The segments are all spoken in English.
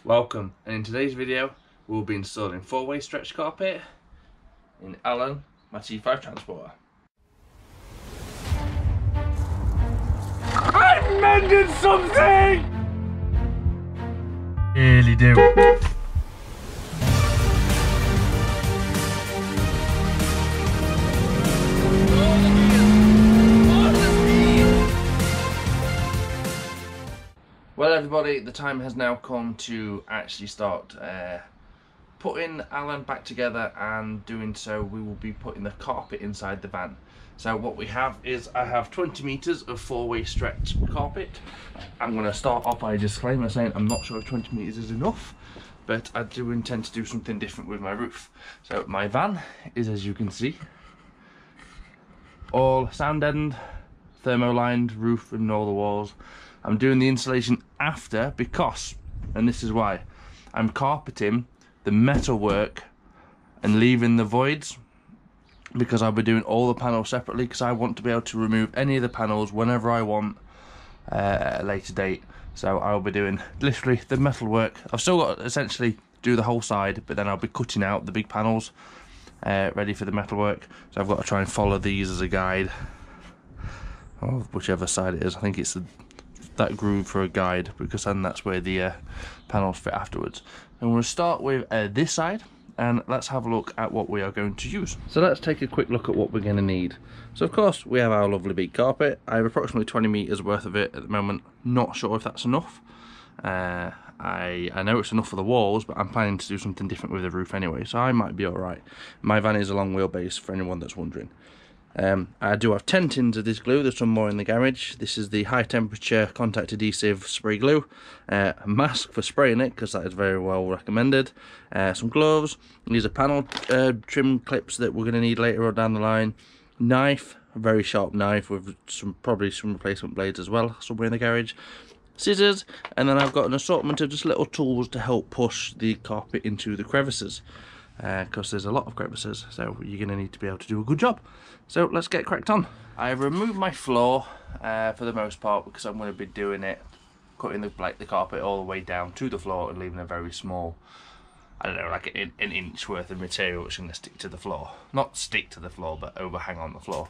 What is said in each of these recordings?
Welcome, and in today's video we'll be installing 4-way stretch carpet in Allen, my T5 transporter. I'm mending something! Really do. Well everybody, the time has now come to actually start putting Allen back together, and doing so we will be putting the carpet inside the van. So what we have is, I have 20 meters of 4-way stretch carpet. I'm going to start off by a disclaimer saying I'm not sure if 20 meters is enough, but I do intend to do something different with my roof. So my van is, as you can see, all sound deadened, thermolined roof and all the walls. I'm doing the insulation after because, and this is why, I'm carpeting the metal work and leaving the voids, because I'll be doing all the panels separately, because I want to be able to remove any of the panels whenever I want at a later date. So I'll be doing literally the metal work. I've still got to essentially do the whole side, but then I'll be cutting out the big panels ready for the metal work. So I've got to try and follow these as a guide, or whichever side it is. I think it's that groove for a guide, because then that's where the panels fit afterwards. And we'll start with this side, and let's have a look at what we are going to use. So let's take a quick look at what we're going to need. So of course we have our lovely big carpet. I have approximately 20 meters worth of it at the moment. Not sure if that's enough. I know it's enough for the walls, but I'm planning to do something different with the roof anyway, so I might be alright. My van is a long wheelbase, for anyone that's wondering. I do have 10 tins of this glue. There's some more in the garage. This is the high temperature contact adhesive spray glue. A mask for spraying it, because that is very well recommended. Some gloves. These are panel trim clips that we're going to need later on down the line. Knife, a very sharp knife with probably some replacement blades as well somewhere in the garage. Scissors, and then I've got an assortment of just little tools to help push the carpet into the crevices, because there's a lot of crevices, so you're going to need to be able to do a good job. So let's get cracked on. I've removed my floor for the most part, because I'm going to be doing it, cutting the carpet all the way down to the floor and leaving a very small, I don't know, like an inch worth of material which is going to stick to the floor. Not stick to the floor, but overhang on the floor.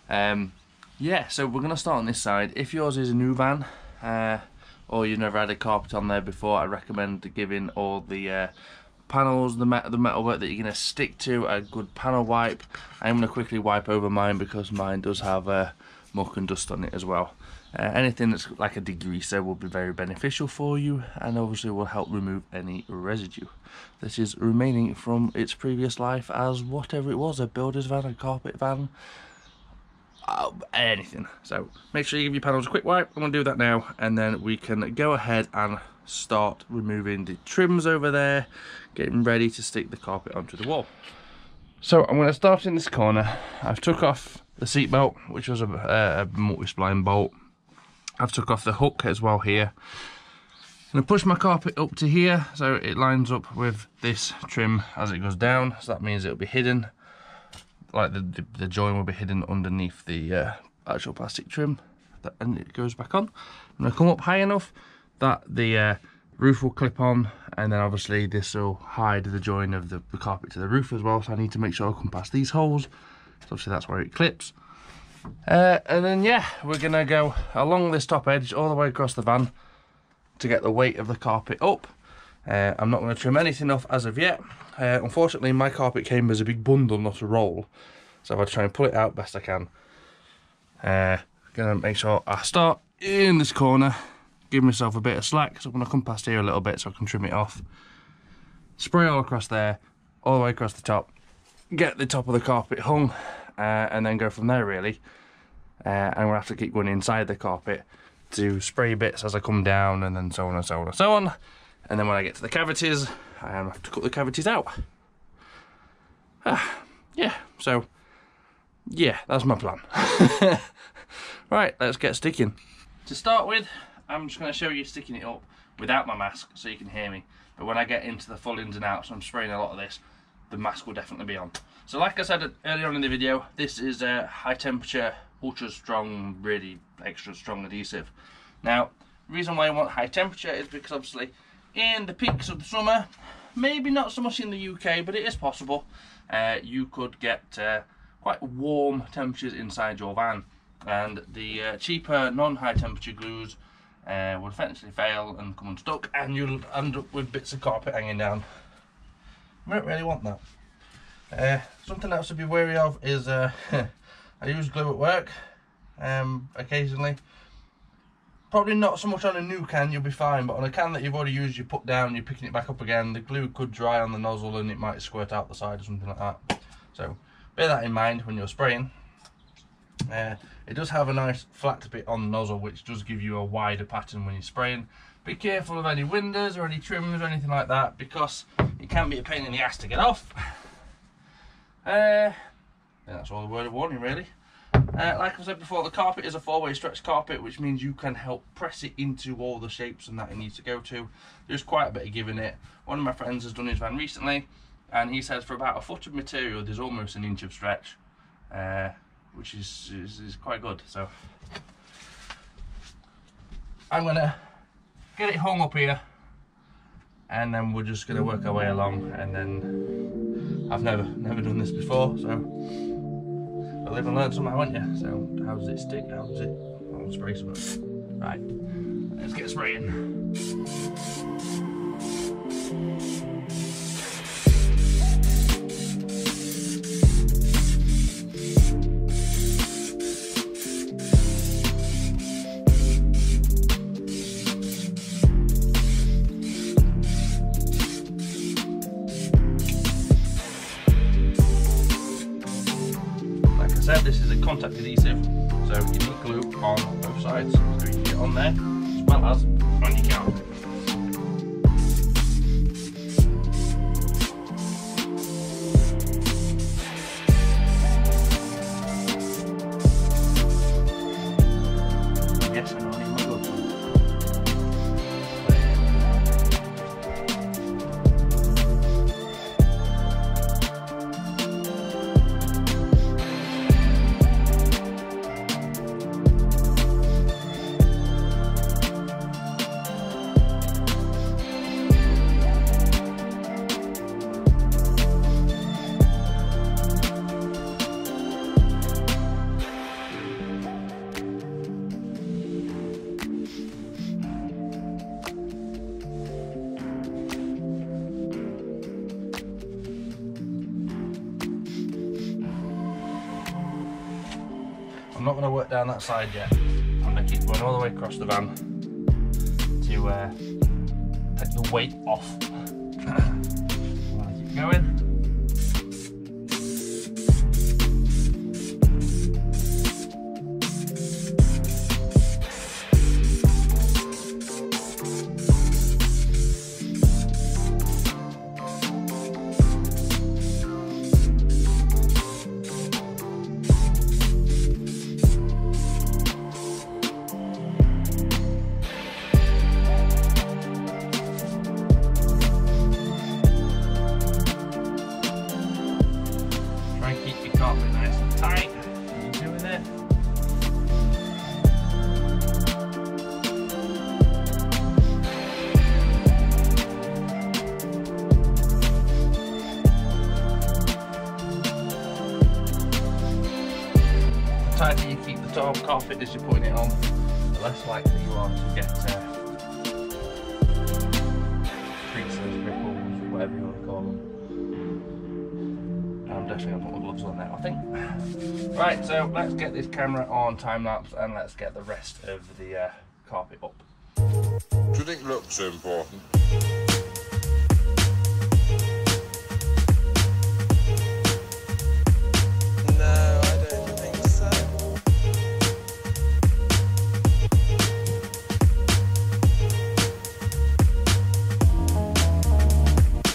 Yeah, so we're going to start on this side. If yours is a new van, or you've never had a carpet on there before, I recommend giving all the panels, the metal work that you're going to stick to, a good panel wipe. I'm going to quickly wipe over mine because mine does have muck and dust on it as well. Anything that's like a degreaser will be very beneficial for you, and obviously will help remove any residue that is remaining from its previous life as whatever it was, a builder's van, a carpet van, anything. So make sure you give your panels a quick wipe. I'm going to do that now, and then we can go ahead and start removing the trims over there, getting ready to stick the carpet onto the wall. So I'm going to start in this corner. I've took off the seat belt, which was a multi-spline bolt. I've took off the hook as well here. I'm going to push my carpet up to here so it lines up with this trim as it goes down, so that means it'll be hidden, like the join will be hidden underneath the actual plastic trim, and it goes back on. I'm going to come up high enough that the roof will clip on, and then obviously this will hide the join of the carpet to the roof as well, so I need to make sure I come past these holes. So obviously that's where it clips. And then yeah, we're going to go along this top edge all the way across the van to get the weight of the carpet up. I'm not going to trim anything off as of yet. Unfortunately my carpet came as a big bundle, not a roll, so I'll try and pull it out best I can. Going to make sure I start in this corner, give myself a bit of slack, so I'm going to come past here a little bit so I can trim it off. Spray all across there, all the way across the top, get the top of the carpet hung, and then go from there really. And we'll have to keep going inside the carpet to spray bits as I come down, and then so on and so on and so on. And then when I get to the cavities, I have to cut the cavities out. Yeah, so yeah, that's my plan. Right, let's get sticking. To start with, I'm just going to show you sticking it up without my mask so you can hear me. But when I get into the full ins and outs, I'm spraying a lot of this, the mask will definitely be on. So like I said earlier on in the video, this is a high temperature, ultra strong, really extra strong adhesive. Now, the reason why I want high temperature is because obviously in the peaks of the summer, maybe not so much in the UK, but it is possible, you could get quite warm temperatures inside your van, and the cheaper non-high temperature glues would eventually fail and come unstuck, and you'll end up with bits of carpet hanging down. You don't really want that. Something else to be wary of is I use glue at work occasionally. Probably not so much on a new can, you'll be fine, but on a can that you've already used, you put down, you're picking it back up again, the glue could dry on the nozzle and it might squirt out the side or something like that. So bear that in mind when you're spraying. It does have a nice flat bit on the nozzle which does give you a wider pattern when you're spraying. Be careful of any windows or any trims or anything like that, because it can be a pain in the ass to get off. That's all the word of warning really. Like I said before, the carpet is a 4-way stretch carpet, which means you can help press it into all the shapes and that it needs to go to. There's quite a bit of give in it. One of my friends has done his van recently, and he says for about a foot of material there's almost an inch of stretch, which is quite good. So I'm gonna get it hung up here, and then we're just gonna work our way along. And then I've never done this before, so but live and learn somehow, won't you? So how does it stick? How does it? I'll spray some. Right, let's get spraying. This is a contact adhesive, so you need glue on both sides, so you can get it on there as well as on your carpet. Yes, I know I need my gloves on. I'm not going to work down that side yet. I'm going to keep going all the way across the van to take the weight off. I'll keep going. The tighter you keep the top carpet as you're putting it on, the less likely you are to get creases, ripples, whatever you want to call them. I'm definitely going to put my gloves on now, I think. Right, so let's get this camera on time lapse and let's get the rest of the carpet up. Do you think looks are important? No, I don't think so.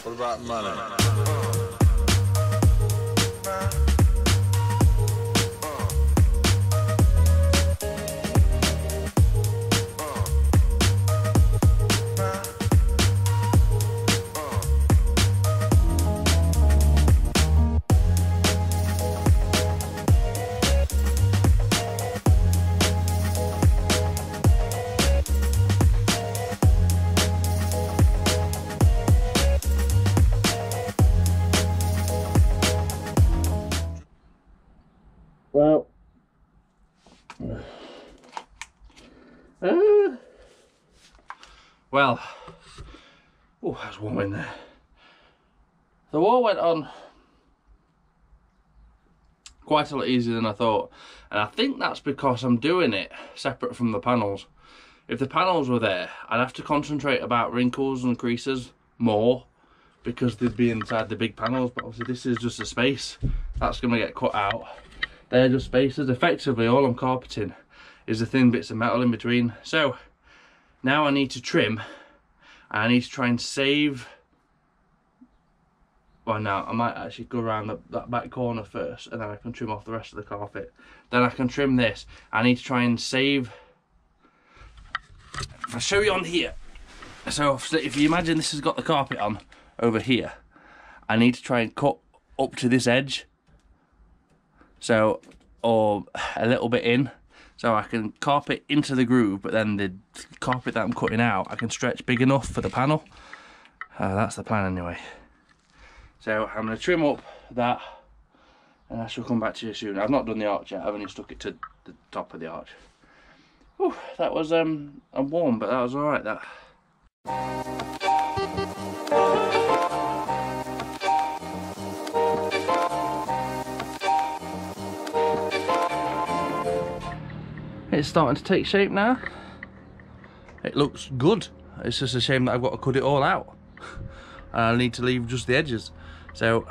What about money? Well, oh, that's warm in there. The wall went on quite a lot easier than I thought, and I think that's because I'm doing it separate from the panels. If the panels were there, I'd have to concentrate about wrinkles and creases more because they'd be inside the big panels, but obviously this is just a space that's going to get cut out. They're just spaces. Effectively all I'm carpeting is the thin bits of metal in between. So now I need to trim, and I need to try and save. Well, now I might actually go around that back corner first, and then I can trim off the rest of the carpet. Then I can trim this. I need to try and save. I'll show you on here. So if you imagine this has got the carpet on over here, I need to try and cut up to this edge, so, or a little bit in, so I can carpet into the groove, but then the carpet that I'm cutting out I can stretch big enough for the panel. That's the plan anyway. So I'm going to trim up that, and I shall come back to you soon. I've not done the arch yet, I've only stuck it to the top of the arch. Whew, that was I'm warm, but that was alright, that. It's starting to take shape now. It looks good. It's just a shame that I've got to cut it all out. I need to leave just the edges. So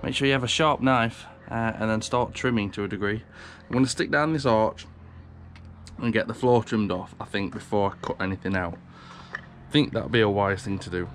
make sure you have a sharp knife and then start trimming to a degree. I'm going to stick down this arch and get the floor trimmed off, I think, before I cut anything out. I think that'd be a wise thing to do.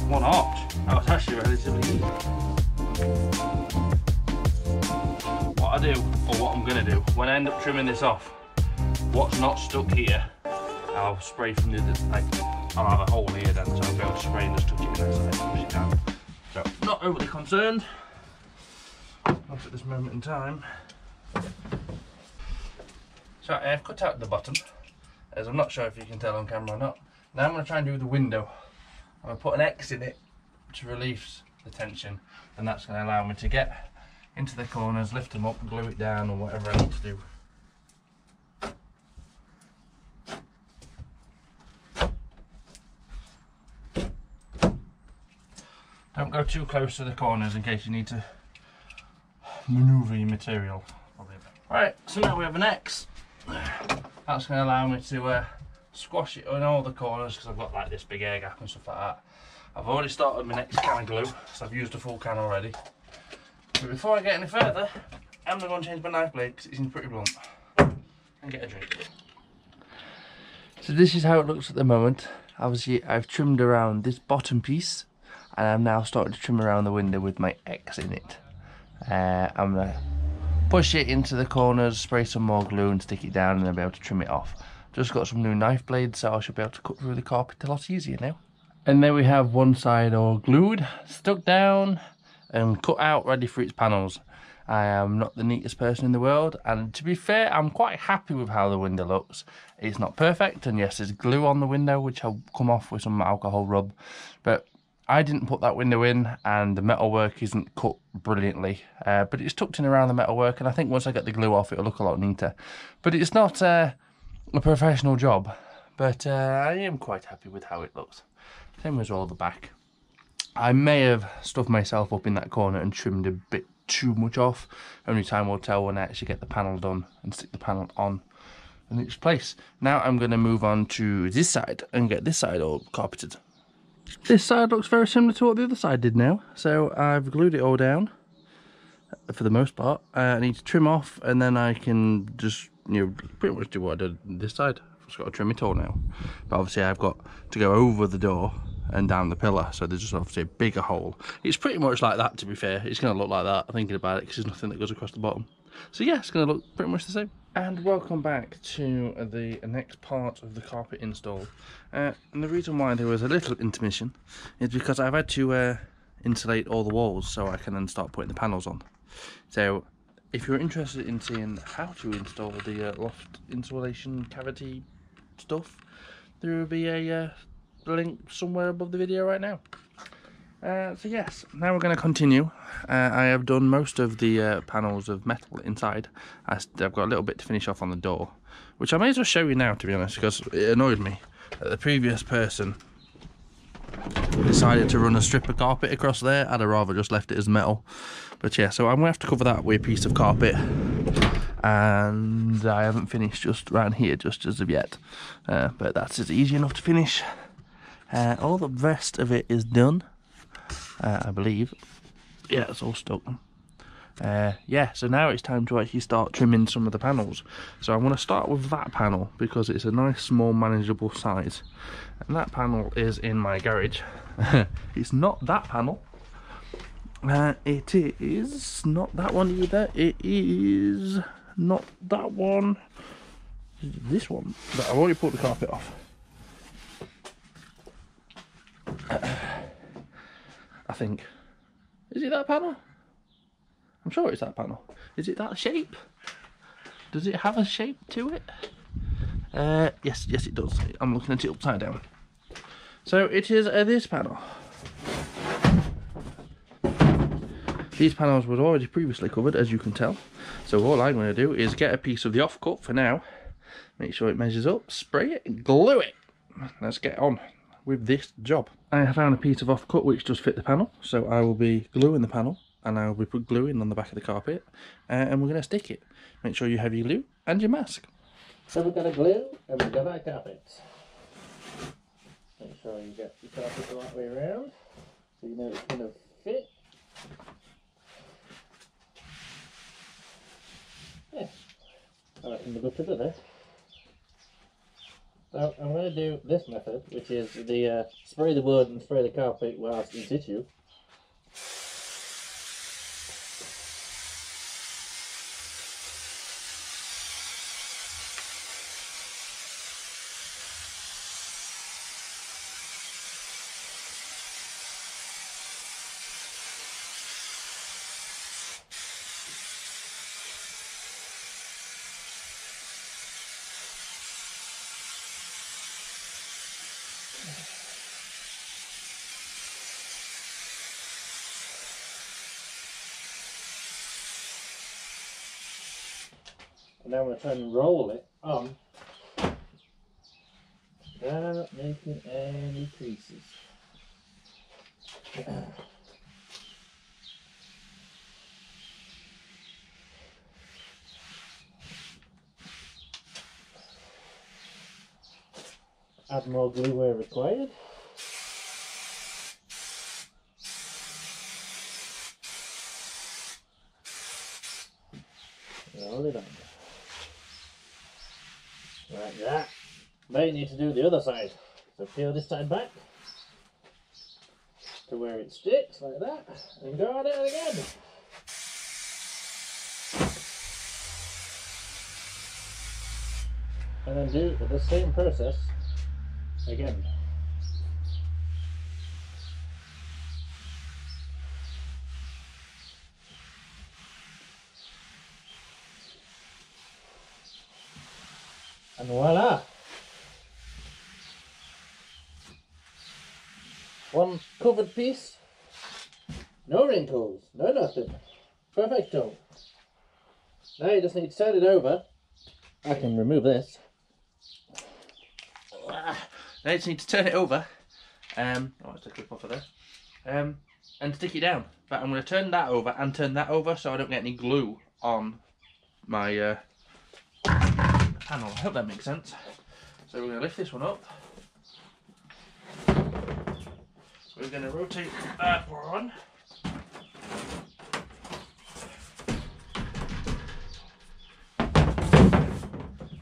One arch. That was actually relatively easy. What I do, or what I'm going to do, when I end up trimming this off, what's not stuck here, I'll spray from the other side. I'll have a hole here then, so I'll be able to spray and just touch it in that side and push it down. So, not overly concerned, not at this moment in time. So I've cut out the bottom, as I'm not sure if you can tell on camera or not. Now I'm going to try and do the window. I'm going to put an X in it to release the tension, and that's going to allow me to get into the corners, lift them up, glue it down, or whatever I need to do. Don't go too close to the corners in case you need to manoeuvre your material. Right, so now we have an X. That's going to allow me to squash it in all the corners, because I've got like this big air gap and stuff like that. I've already started my next can of glue, so I've used a full can already. But before I get any further, I'm going to change my knife blade because it seems pretty blunt, and get a drink. So this is how it looks at the moment. Obviously I've trimmed around this bottom piece, and I'm now starting to trim around the window with my X in it. I'm going to push it into the corners, spray some more glue and stick it down, and then be able to trim it off. Just got some new knife blades, so I should be able to cut through the carpet a lot easier now. And there we have one side all glued, stuck down, and cut out ready for its panels. I am not the neatest person in the world, and to be fair, I'm quite happy with how the window looks. It's not perfect, and yes, there's glue on the window which I'll come off with some alcohol rub, but I didn't put that window in, and the metalwork isn't cut brilliantly, but it's tucked in around the metalwork, and I think once I get the glue off it'll look a lot neater. But it's not a professional job, but I am quite happy with how it looks. Same as all the back. I may have stuffed myself up in that corner and trimmed a bit too much off. Only time will tell when I actually get the panel done and stick the panel on in its place. Now I'm going to move on to this side and get this side all carpeted. This side looks very similar to what the other side did now. So I've glued it all down for the most part. I need to trim off, and then I can just, you know, pretty much do what I did this side. I've just got to trim it all now. But obviously I've got to go over the door and down the pillar, so there's just obviously a bigger hole. It's pretty much like that, to be fair. It's going to look like that, thinking about it, because there's nothing that goes across the bottom. So yeah, it's going to look pretty much the same. And welcome back to the next part of the carpet install. And the reason why there was a little intermission is because I've had to insulate all the walls so I can then start putting the panels on. So if you're interested in seeing how to install the loft insulation cavity stuff, there will be a link somewhere above the video right now. So yes, now we're going to continue. I have done most of the panels of metal inside. I've got a little bit to finish off on the door, which I may as well show you now, to be honest, because it annoyed me that the previous person decided to run a strip of carpet across there. I'd have rather just left it as metal. But yeah, so I'm going to have to cover that with a piece of carpet, and I haven't finished just around here just as of yet, but that's easy enough to finish. All the rest of it is done, I believe. Yeah, it's all stuck. Yeah, so now it's time to actually start trimming some of the panels. So I'm going to start with that panel because it's a nice small manageable size, and that panel is in my garage. It's not that panel. It is not that one either. It is not that one. This one, but I've already put the carpet off. I think. Is it that panel? I'm sure it's that panel. Is it that shape? Does it have a shape to it? Yes, it does. I'm looking at it upside down. So it is this panel. These panels were already previously covered, as you can tell. So all I'm going to do is get a piece of the offcut for now. Make sure it measures up, spray it, and glue it. Let's get on with this job. I have found a piece of offcut which does fit the panel, so I will be gluing the panel, and I will be put gluing on the back of the carpet, and we're going to stick it. Make sure you have your glue and your mask. So we're going to glue, and we're going to carpet. Make sure you get the carpet the right way around, so you know it's going to fit. Yeah, I reckon we're good to do this. So I'm going to do this method, which is the spray the wood and spray the carpet whilst in situ. And now I'm going to try and roll it on without making any creases. Add more glue where required. Roll it on. Like that. Now you need to do the other side. So peel this side back to where it sticks, like that, and go at it again. And then do the same process again. And voila! One covered piece, no wrinkles, no nothing. Perfecto. Now you just need to turn it over. I can remove this. Now you just need to turn it over. Oh, it's a clip off of there. And stick it down. But I'm going to turn that over and turn that over so I don't get any glue on my panel. I hope that makes sense. So we're going to lift this one up. We're going to rotate that one.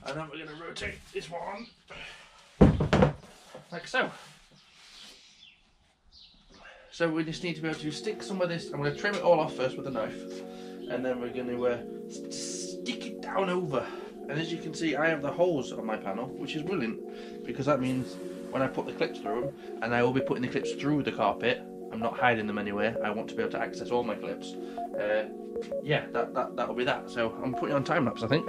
And then we're going to rotate this one. Like so. So we just need to be able to stick some of this. I'm going to trim it all off first with a knife. And then we're going to stick it down over. And as you can see, I have the holes on my panel, which is brilliant. Because that means when I put the clips through them, and I will be putting the clips through the carpet, I'm not hiding them anywhere. I want to be able to access all my clips. Yeah, that will be that. So I'm putting on time lapse, I think.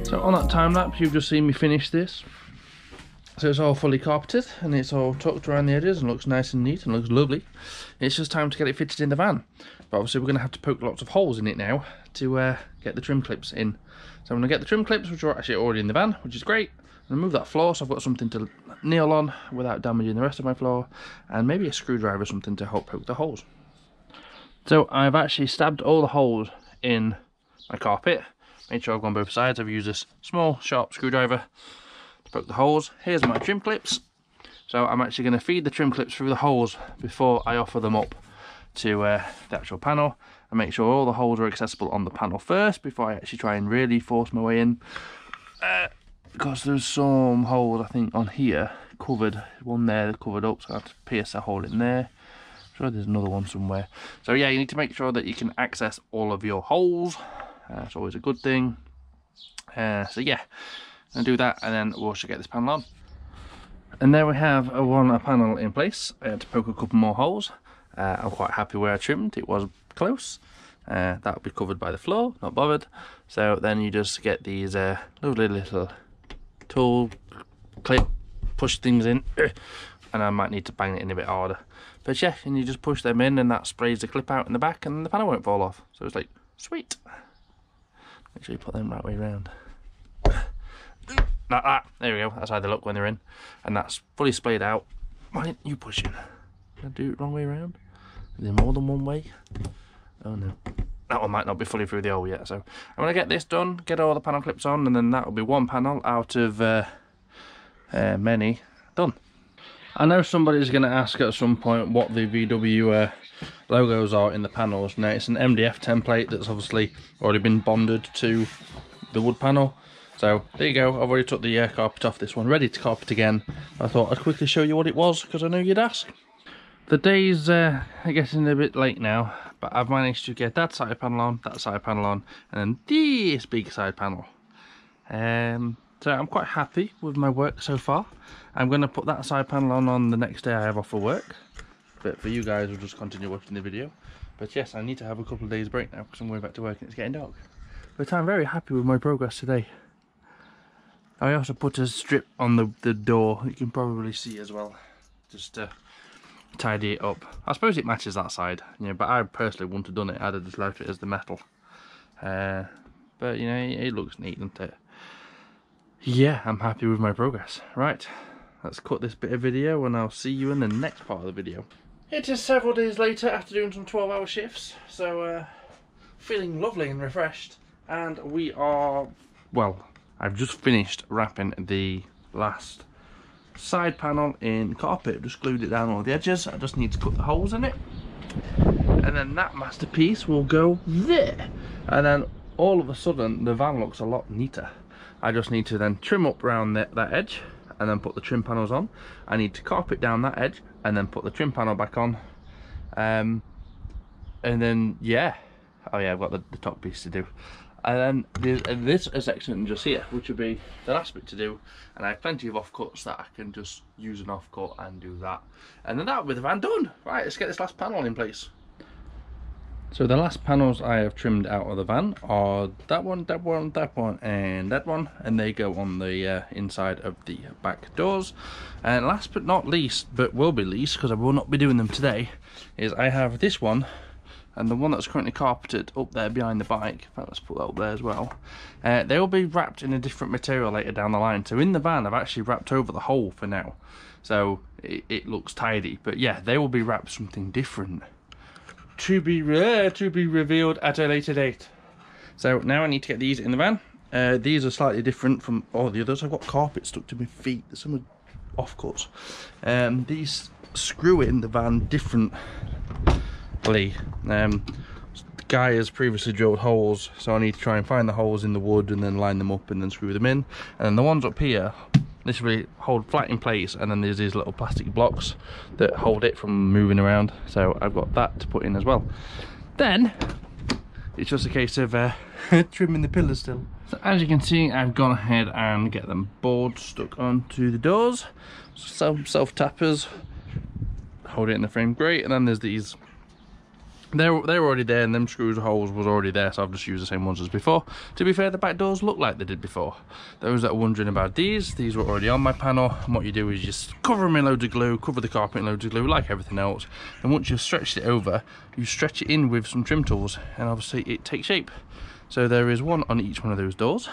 So on that time lapse, you've just seen me finish this. So it's all fully carpeted and it's all tucked around the edges and looks nice and neat and looks lovely. It's just time to get it fitted in the van. But obviously we're going to have to poke lots of holes in it now to get the trim clips in. So I'm going to get the trim clips, which are actually already in the van, which is great. I'm going to move that floor so I've got something to nail on without damaging the rest of my floor. And maybe a screwdriver or something to help poke the holes. So I've actually stabbed all the holes in my carpet. Made sure I've gone both sides. I've used this small sharp screwdriver to poke the holes. Here's my trim clips. So I'm actually going to feed the trim clips through the holes before I offer them up to the actual panel, and make sure all the holes are accessible on the panel first before I actually try and really force my way in. Because there's some holes I think on here covered, one there covered up, so I have to pierce a hole in there. I'm sure there's another one somewhere. So yeah, you need to make sure that you can access all of your holes. It's always a good thing. So yeah, I'll do that and then we'll get this panel on. And there we have a panel in place. I had to poke a couple more holes. I'm quite happy where I trimmed. It was close. That will be covered by the floor, not bothered. So then you just get these lovely little tool clip, push things in, and I might need to bang it in a bit harder. But yeah, and you just push them in and that sprays the clip out in the back and the panel won't fall off. So it's like, sweet. Make sure you put them right way around. Like that. There we go. That's how they look when they're in. And that's fully splayed out. Why didn't you push it? Did I do it wrong way around? Is there more than one way? Oh no. That one might not be fully through the hole yet. So I'm going to get this done, get all the panel clips on, and then that will be one panel out of many done. I know somebody's going to ask at some point what the VW logos are in the panels. Now it's an MDF template that's obviously already been bonded to the wood panel. So there you go, I've already took the carpet off this one, ready to carpet again. I thought I'd quickly show you what it was because I know you'd ask. The day's getting a bit late now, but I've managed to get that side panel on, that side panel on, and then this big side panel. So I'm quite happy with my work so far. I'm going to put that side panel on the next day I have off for work. But for you guys, we'll just continue watching the video. But yes, I need to have a couple of days break now because I'm going back to work and it's getting dark. But I'm very happy with my progress today. I also put a strip on the door, you can probably see as well. Just to tidy it up. I suppose it matches that side, you know, but I personally wouldn't have done it. I'd have just left it as the metal. But you know, it looks neat, doesn't it? Yeah, I'm happy with my progress. Right, let's cut this bit of video and I'll see you in the next part of the video. It is several days later after doing some 12-hour shifts, so feeling lovely and refreshed. And we are, well, I've just finished wrapping the last side panel in carpet. Just glued it down all the edges. I just need to cut the holes in it. And then that masterpiece will go there. And then all of a sudden the van looks a lot neater. I just need to then trim up around that edge and then put the trim panels on. I need to carpet down that edge and then put the trim panel back on. And then, yeah. Oh yeah, I've got the top piece to do. And then there's this section just here, which would be the last bit to do. And I have plenty of offcuts that I can just use an offcut and do that. And then that'll be the van done. Right, let's get this last panel in place. So the last panels I have trimmed out of the van are that one, that one, that one, and that one. And they go on the inside of the back doors. And last but not least, but will be least, because I will not be doing them today, is I have this one. And the one that's currently carpeted up there behind the bike, in fact, let's put that up there as well. They will be wrapped in a different material later down the line. So in the van, I've actually wrapped over the hole for now. So it looks tidy. But yeah, they will be wrapped something different. To be revealed at a later date. So now I need to get these in the van. These are slightly different from all the others. I've got carpet stuck to my feet. Some are offcuts. These screw in the van differently. The guy has previously drilled holes, so I need to try and find the holes in the wood and then line them up and then screw them in. And then the ones up here literally hold flat in place, and then there's these little plastic blocks that hold it from moving around. So I've got that to put in as well. Then it's just a case of trimming the pillars still. So as you can see, I've gone ahead and get them boards stuck onto the doors. Some self tappers hold it in the frame, great. And then there's these. They were already there, and them screws holes was already there, so I've just used the same ones as before. To be fair, the back doors look like they did before. Those that are wondering about these were already on my panel, and what you do is just cover them in loads of glue, cover the carpet in loads of glue like everything else, and once you've stretched it over, you stretch it in with some trim tools, and obviously it takes shape. So there is one on each one of those doors,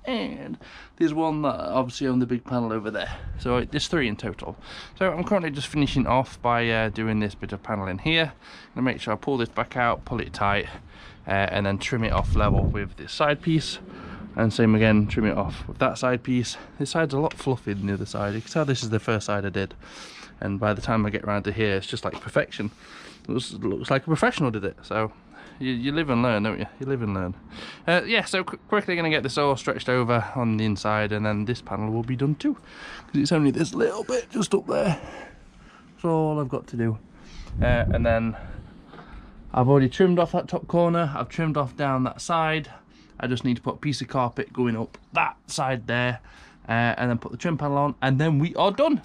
and there's one that obviously on the big panel over there. So there's 3 in total. So I'm currently just finishing off by doing this bit of panel in here. I'm gonna make sure I pull this back out, pull it tight, and then trim it off level with this side piece. And same again, trim it off with that side piece. This side's a lot fluffier than the other side. You can tell this is the first side I did, and by the time I get around to here, it's just like perfection. It looks like a professional did it. So you live and learn, don't you? You live and learn. Yeah, so quickly going to get this all stretched over on the inside, and then this panel will be done too, because it's only this little bit just up there. That's all I've got to do. And then I've already trimmed off that top corner. I've trimmed off down that side. I just need to put a piece of carpet going up that side there, and then put the trim panel on, and then we are done.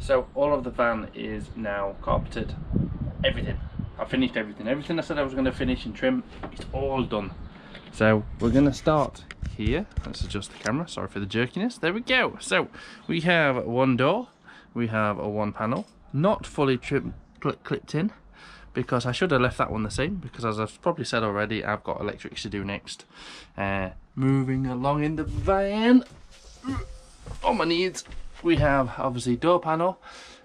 So all of the van is now carpeted. Everything. I finished everything. Everything I said I was going to finish and trim, it's all done. So we're going to start here. Let's adjust the camera. Sorry for the jerkiness. There we go. So we have one door. We have a one panel. Not fully clipped in, because I should have left that one the same, because as I've probably said already, I've got electrics to do next. Moving along in the van. On my knees. We have obviously door panel,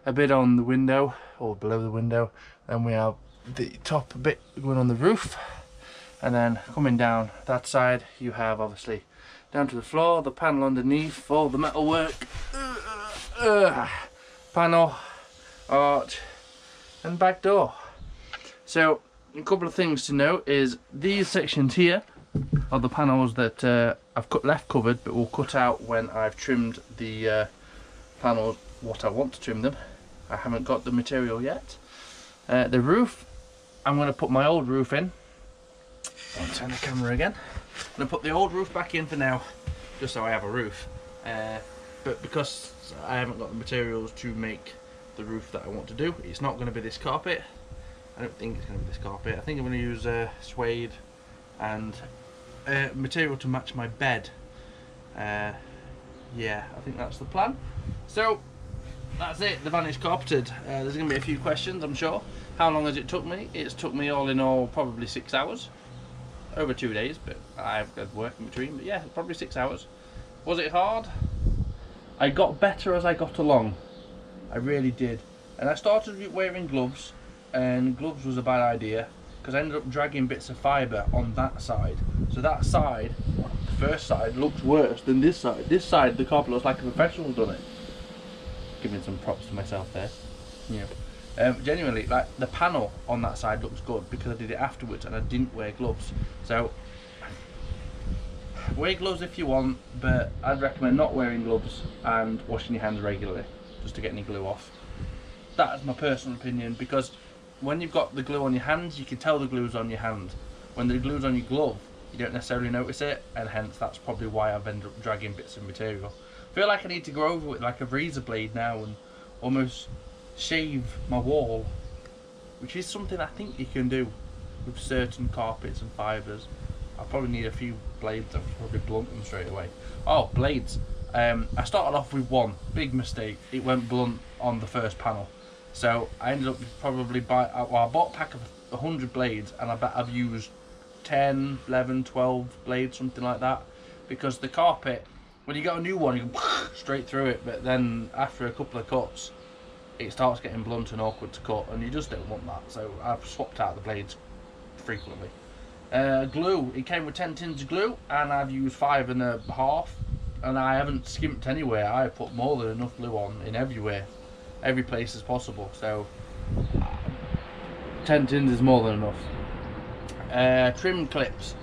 a bit on the window or below the window. Then we have the top bit going on the roof, and then coming down that side you have obviously down to the floor, the panel underneath, all the metal work, panel, arch, and back door. So a couple of things to note is these sections here are the panels that I've left covered, but will cut out when I've trimmed the panels what I want to trim them. I haven't got the material yet. The roof, I'm going to put my old roof in. I'll turn the camera again. I'm going to put the old roof back in for now, just so I have a roof. But because I haven't got the materials to make the roof that I want to do, it's not going to be this carpet. I don't think it's going to be this carpet. I think I'm going to use suede and material to match my bed. Yeah, I think that's the plan. So that's it, the van is carpeted. There's going to be a few questions, I'm sure. How long has it took me? It's took me all in all probably 6 hours. Over 2 days, but I've got work in between. But yeah, probably 6 hours. Was it hard? I got better as I got along. I really did. And I started wearing gloves, and gloves was a bad idea, because I ended up dragging bits of fibre on that side. So that side, the first side, looks worse than this side. This side, the carpet looks like a professional's done it. Giving some props to myself there. Yeah. Genuinely, like the panel on that side looks good because I did it afterwards and I didn't wear gloves. So wear gloves if you want, but I'd recommend not wearing gloves and washing your hands regularly just to get any glue off. That's my personal opinion, because when you've got the glue on your hands, you can tell the glue's on your hand. When the glue's on your glove, you don't necessarily notice it, and hence that's probably why I've ended up dragging bits of material. I feel like I need to go over with like a razor blade now and almost shave my wall, which is something I think you can do with certain carpets and fibres. I'll probably need a few blades. I'll probably blunt them straight away. Oh, blades. I started off with one big mistake. It went blunt on the first panel. So I ended up probably I bought a pack of 100 blades, and I bet I've used 10, 11, 12 blades, something like that. Because the carpet, when you get a new one, you go straight through it, but then after a couple of cuts, it starts getting blunt and awkward to cut, and you just don't want that. So I've swapped out the blades frequently. Glue, it came with 10 tins of glue, and I've used 5.5, and I haven't skimped anywhere. I put more than enough glue on in everywhere, every place as possible. So 10 tins is more than enough. Trim clips,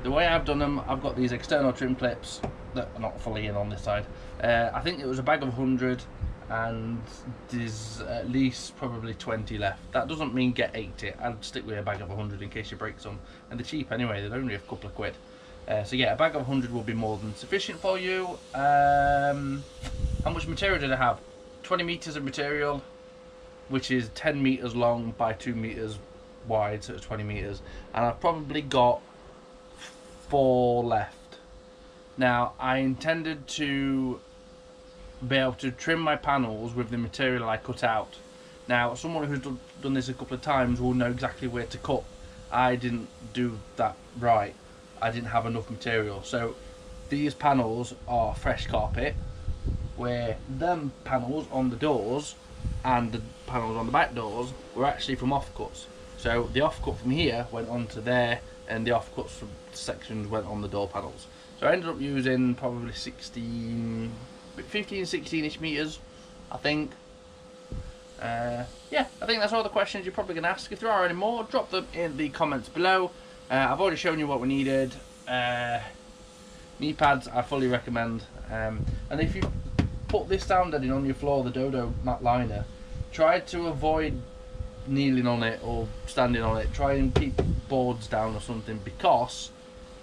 the way I've done them, I've got these external trim clips that are not fully in on this side. I think it was a bag of 100, and there's at least probably 20 left. That doesn't mean get 80. I'd stick with a bag of 100 in case you break some, and they're cheap anyway. They're only a couple of quid. So yeah, a bag of 100 will be more than sufficient for you. How much material did I have? 20 meters of material, which is 10 meters long by 2 meters wide, so it's 20 meters, and I've probably got 4 left. Now I intended to be able to trim my panels with the material I cut out. Now someone who's done this a couple of times will know exactly where to cut. I didn't do that right. I didn't have enough material. So these panels are fresh carpet, where them panels on the doors and the panels on the back doors were actually from offcuts. So the offcut from here went onto there, and the offcuts from sections went on the door panels. So I ended up using probably 15, 16ish meters, I think. Yeah, I think that's all the questions you're probably going to ask. If there are any more, drop them in the comments below. I've already shown you what we needed. Knee pads I fully recommend, and if you put this down deadening on your floor, the dodomat liner, try to avoid kneeling on it or standing on it. Try and keep boards down or something, because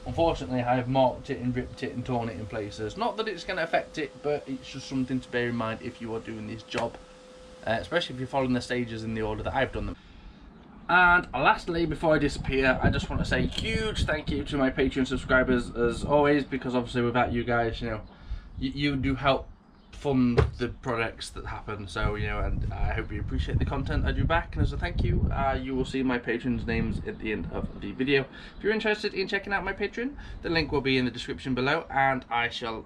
unfortunately I have marked it and ripped it and torn it in places. Not that it's going to affect it, but it's just something to bear in mind if you are doing this job, especially if you're following the stages in the order that I've done them. And lastly, before I disappear, I just want to say a huge thank you to my Patreon subscribers as always, because obviously without you guys, you know, you do help fund the projects that happen. So, you know, and I hope you appreciate the content I do back, and as a thank you, you will see my patrons' names at the end of the video. If you're interested in checking out my Patreon, the link will be in the description below, and I shall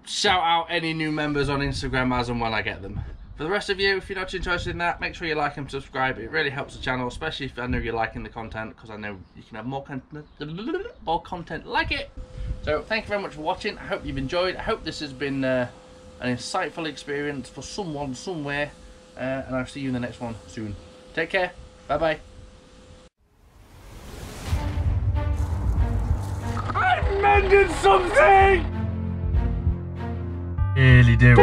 shout out any new members on Instagram as and when I get them. For the rest of you, if you're not interested in that, make sure you like and subscribe. It really helps the channel, especially if I know you're liking the content, because I know you can have more content like it. So thank you very much for watching. I hope you've enjoyed. I hope this has been an insightful experience for someone somewhere, and I'll see you in the next one soon. Take care. Bye bye. I mended something. Really do.